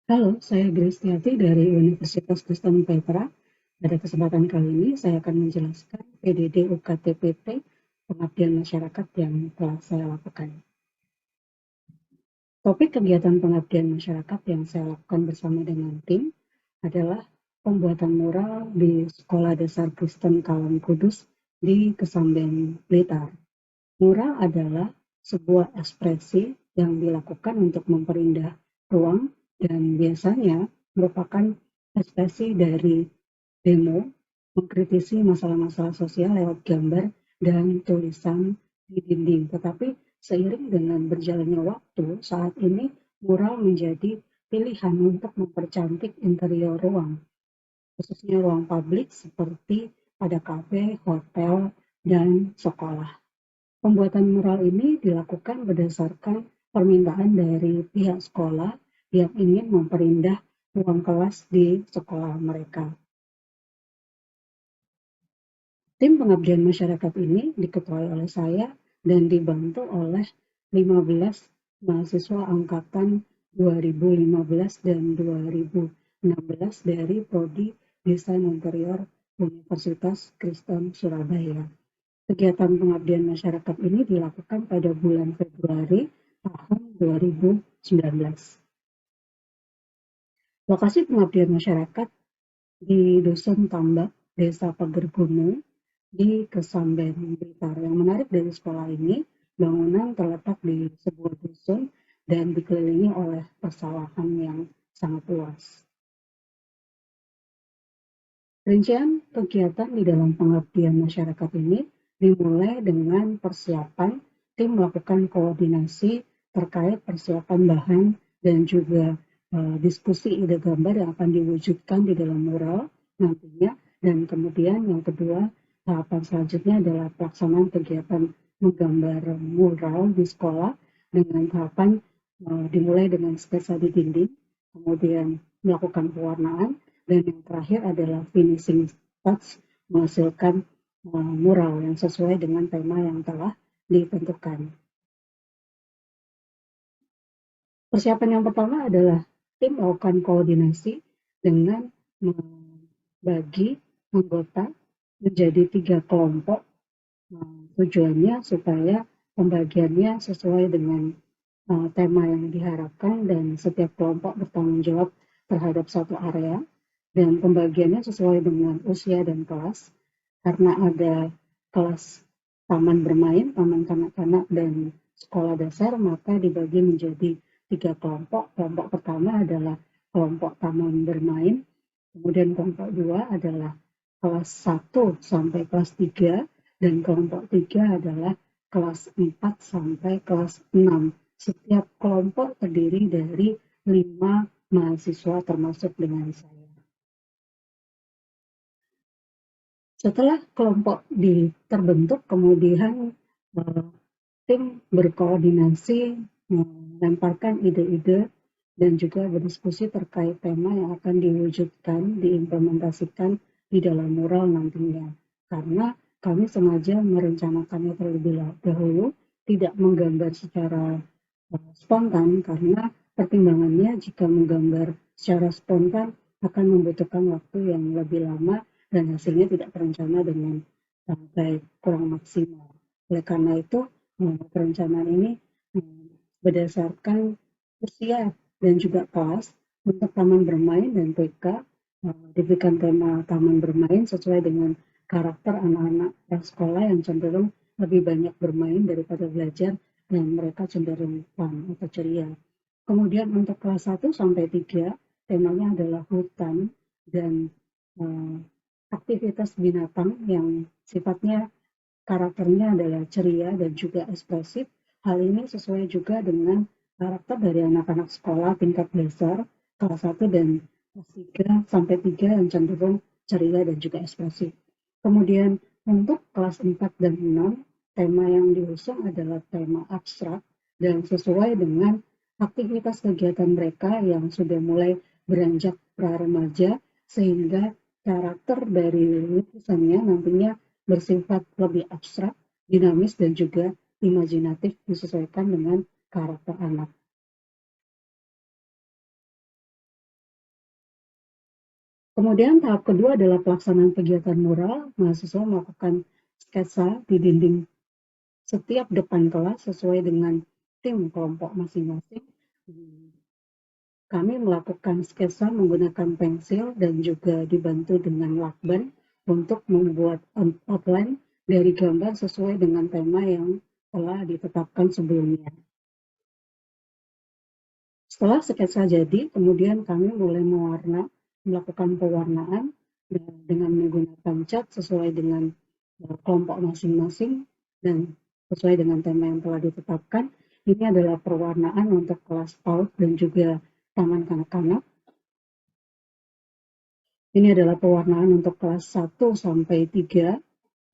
Halo, saya Gristiati dari Universitas Kristen Petra. Pada kesempatan kali ini, saya akan menjelaskan PDD UKTPT Pengabdian Masyarakat yang telah saya lakukan. Topik kegiatan pengabdian masyarakat yang saya lakukan bersama dengan tim adalah pembuatan mural di Sekolah Dasar Kristen Kalam Kudus di Kesamben, Blitar. Mural adalah sebuah ekspresi yang dilakukan untuk memperindah ruang dan biasanya merupakan ekspresi dari demo mengkritisi masalah-masalah sosial lewat gambar dan tulisan di dinding. Tetapi seiring dengan berjalannya waktu, saat ini mural menjadi pilihan untuk mempercantik interior ruang, khususnya ruang publik seperti pada kafe, hotel, dan sekolah. Pembuatan mural ini dilakukan berdasarkan permintaan dari pihak sekolah yang ingin memperindah ruang kelas di sekolah mereka. Tim pengabdian masyarakat ini diketuai oleh saya dan dibantu oleh 15 mahasiswa angkatan 2015 dan 2016 dari Prodi Desain Interior Universitas Kristen Surabaya. Kegiatan pengabdian masyarakat ini dilakukan pada bulan Februari tahun 2019. Lokasi pengabdian masyarakat di Dusun Tambak, Desa Pagergunung, di Kesamben, Blitar. Yang menarik dari sekolah ini, bangunan terletak di sebuah dusun dan dikelilingi oleh persawahan yang sangat luas. Rincian kegiatan di dalam pengabdian masyarakat ini dimulai dengan persiapan tim melakukan koordinasi terkait persiapan bahan dan juga diskusi ide gambar yang akan diwujudkan di dalam mural nantinya. Dan kemudian yang kedua, tahapan selanjutnya adalah pelaksanaan kegiatan menggambar mural di sekolah dengan tahapan dimulai dengan sketsa di dinding, kemudian melakukan pewarnaan, dan yang terakhir adalah finishing touch, menghasilkan mural yang sesuai dengan tema yang telah ditentukan. Persiapan yang pertama adalah tim melakukan koordinasi dengan membagi anggota menjadi 3 kelompok. Tujuannya supaya pembagiannya sesuai dengan tema yang diharapkan dan setiap kelompok bertanggung jawab terhadap satu area, dan pembagiannya sesuai dengan usia dan kelas, karena ada kelas taman bermain, taman kanak-kanak, dan sekolah dasar, maka dibagi menjadi 3 kelompok. Kelompok pertama adalah kelompok taman bermain, kemudian kelompok 2 adalah kelas 1 sampai kelas 3, dan kelompok 3 adalah kelas 4 sampai kelas 6. Setiap kelompok terdiri dari 5 mahasiswa termasuk dengan saya. Setelah kelompok terbentuk, kemudian tim berkoordinasi melemparkan ide-ide dan juga berdiskusi terkait tema yang akan diwujudkan, diimplementasikan di dalam mural nantinya. Karena kami sengaja merencanakannya terlebih dahulu, tidak menggambar secara spontan, karena pertimbangannya jika menggambar secara spontan akan membutuhkan waktu yang lebih lama dan hasilnya tidak terencana dengan baik, kurang maksimal. Oleh karena itu, perencanaan ini berdasarkan usia dan juga kelas. Untuk taman bermain dan TK, diberikan tema taman bermain sesuai dengan karakter anak-anak prasekolah yang cenderung lebih banyak bermain daripada belajar, dan mereka cenderung fun atau ceria. Kemudian untuk kelas 1 sampai 3, temanya adalah hutan dan aktivitas binatang yang sifatnya karakternya adalah ceria dan juga ekspresif. Hal ini sesuai juga dengan karakter dari anak-anak sekolah tingkat dasar kelas 1 dan kelas 3 sampai 3 yang cenderung ceria dan juga ekspresif. Kemudian untuk kelas 4 dan 6, tema yang diusung adalah tema abstrak dan sesuai dengan aktivitas kegiatan mereka yang sudah mulai beranjak pra-remaja, sehingga karakter dari lukisannya nantinya bersifat lebih abstrak, dinamis, dan juga imajinatif disesuaikan dengan karakter anak. Kemudian tahap kedua adalah pelaksanaan kegiatan mural. Mahasiswa melakukan sketsa di dinding setiap depan kelas sesuai dengan tim kelompok masing-masing. Kami melakukan sketsa menggunakan pensil dan juga dibantu dengan lakban untuk membuat outline dari gambar sesuai dengan tema yang telah ditetapkan sebelumnya. Setelah sketsa jadi, kemudian kami mulai melakukan pewarnaan dengan menggunakan cat sesuai dengan kelompok masing-masing dan sesuai dengan tema yang telah ditetapkan. Ini adalah pewarnaan untuk kelas PAUD dan juga taman kanak-kanak. Ini adalah pewarnaan untuk kelas 1 sampai 3,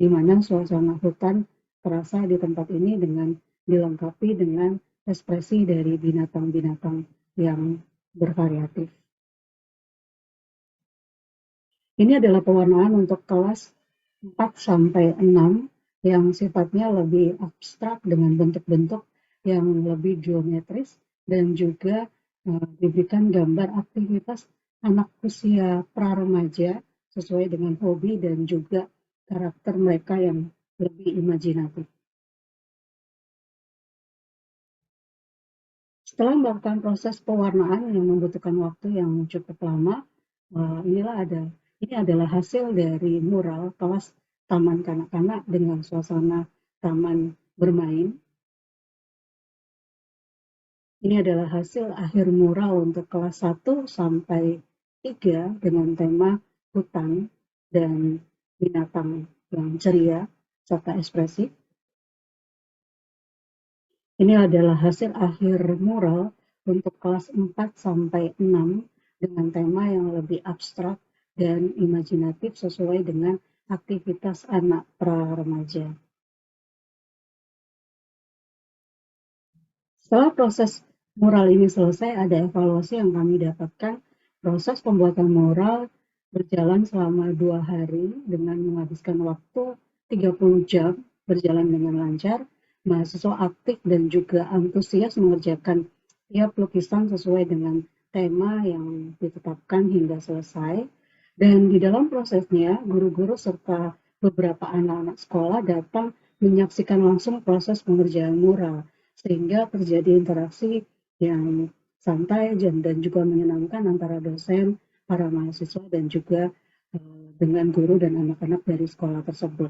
di mana suasana hutan terasa di tempat ini dengan dilengkapi dengan ekspresi dari binatang-binatang yang bervariatif. Ini adalah pewarnaan untuk kelas 4 sampai 6 yang sifatnya lebih abstrak dengan bentuk-bentuk yang lebih geometris dan juga diberikan gambar aktivitas anak usia pra-remaja sesuai dengan hobi dan juga karakter mereka yang lebih imajinatif. Setelah melakukan proses pewarnaan yang membutuhkan waktu yang cukup lama, ini adalah hasil dari mural kelas taman kanak-kanak dengan suasana taman bermain. Ini adalah hasil akhir mural untuk kelas 1 sampai 3 dengan tema hutan dan binatang yang ceria serta ekspresif. Ini adalah hasil akhir mural untuk kelas 4 sampai 6 dengan tema yang lebih abstrak dan imajinatif sesuai dengan aktivitas anak pra-remaja. Setelah proses mural ini selesai, ada evaluasi yang kami dapatkan. Proses pembuatan mural berjalan selama 2 hari dengan menghabiskan waktu 30 jam berjalan dengan lancar. Mahasiswa aktif dan juga antusias mengerjakan tiap lukisan sesuai dengan tema yang ditetapkan hingga selesai. Dan di dalam prosesnya, guru-guru serta beberapa anak-anak sekolah datang menyaksikan langsung proses pengerjaan mural, sehingga terjadi interaksi yang santai dan juga menyenangkan antara dosen, para mahasiswa, dan juga dengan guru dan anak-anak dari sekolah tersebut.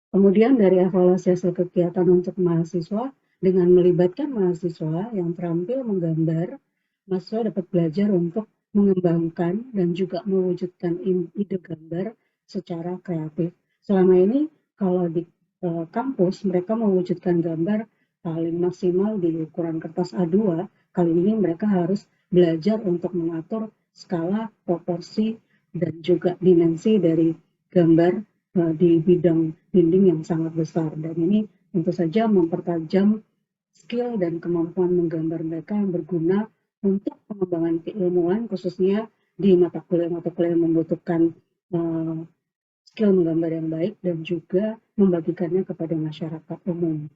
Kemudian dari evaluasi hasil kegiatan untuk mahasiswa, dengan melibatkan mahasiswa yang terampil menggambar, mahasiswa dapat belajar untuk mengembangkan dan juga mewujudkan ide gambar secara kreatif. Selama ini kalau di kampus mereka mewujudkan gambar paling maksimal di ukuran kertas A2, kali ini mereka harus belajar untuk mengatur skala, proporsi, dan juga dimensi dari gambar di bidang dinding yang sangat besar, dan ini tentu saja mempertajam skill dan kemampuan menggambar mereka yang berguna untuk pengembangan keilmuan, khususnya di mata kuliah yang membutuhkan skill menggambar yang baik dan juga membagikannya kepada masyarakat umum.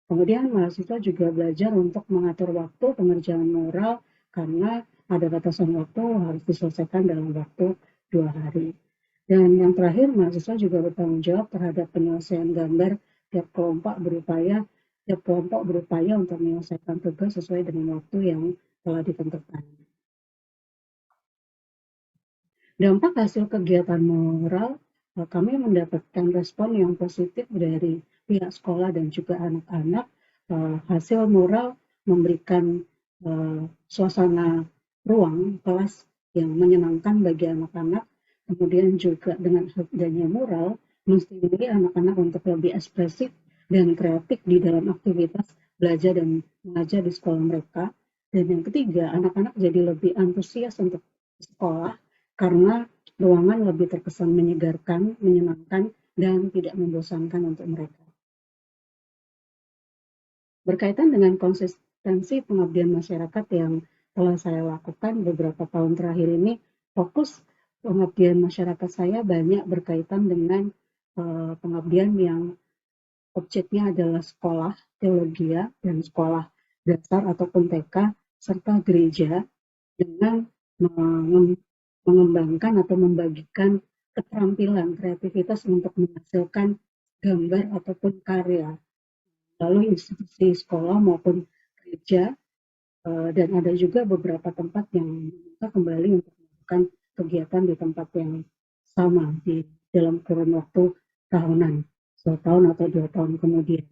Kemudian mahasiswa juga belajar untuk mengatur waktu pengerjaan mural karena ada batasan waktu harus diselesaikan dalam waktu 2 hari. Dan yang terakhir, mahasiswa juga bertanggung jawab terhadap penyelesaian gambar. Tiap kelompok berupaya untuk menyelesaikan tugas sesuai dengan waktu yang telah ditentukan. Dampak hasil kegiatan mural, kami mendapatkan respon yang positif dari pihak sekolah dan juga anak-anak. Hasil mural memberikan suasana ruang kelas yang menyenangkan bagi anak-anak. Kemudian juga dengan adanya mural, menstimuli anak-anak untuk lebih ekspresif dan kreatif di dalam aktivitas belajar dan mengajar di sekolah mereka. Dan yang ketiga, anak-anak jadi lebih antusias untuk sekolah karena ruangan lebih terkesan menyegarkan, menyenangkan, dan tidak membosankan untuk mereka. Berkaitan dengan konsistensi pengabdian masyarakat yang telah saya lakukan beberapa tahun terakhir ini, fokus pengabdian masyarakat saya banyak berkaitan dengan pengabdian yang objeknya adalah sekolah teologia dan sekolah dasar ataupun TK serta gereja dengan mengembangkan atau membagikan keterampilan kreativitas untuk menghasilkan gambar ataupun karya. Lalu institusi sekolah maupun gereja, dan ada juga beberapa tempat yang meminta kembali untuk melakukan kegiatan di tempat yang sama di dalam kurun waktu tahunan, 1 tahun atau 2 tahun kemudian.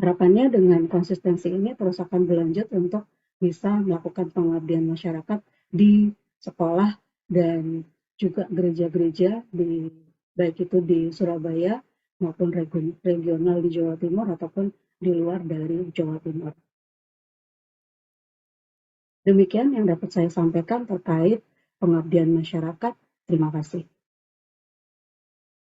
Harapannya dengan konsistensi ini terus akan berlanjut untuk bisa melakukan pengabdian masyarakat di sekolah dan juga gereja-gereja di baik itu di Surabaya maupun regional di Jawa Timur ataupun di luar dari Jawa Timur. Demikian yang dapat saya sampaikan terkait pengabdian masyarakat. Terima kasih.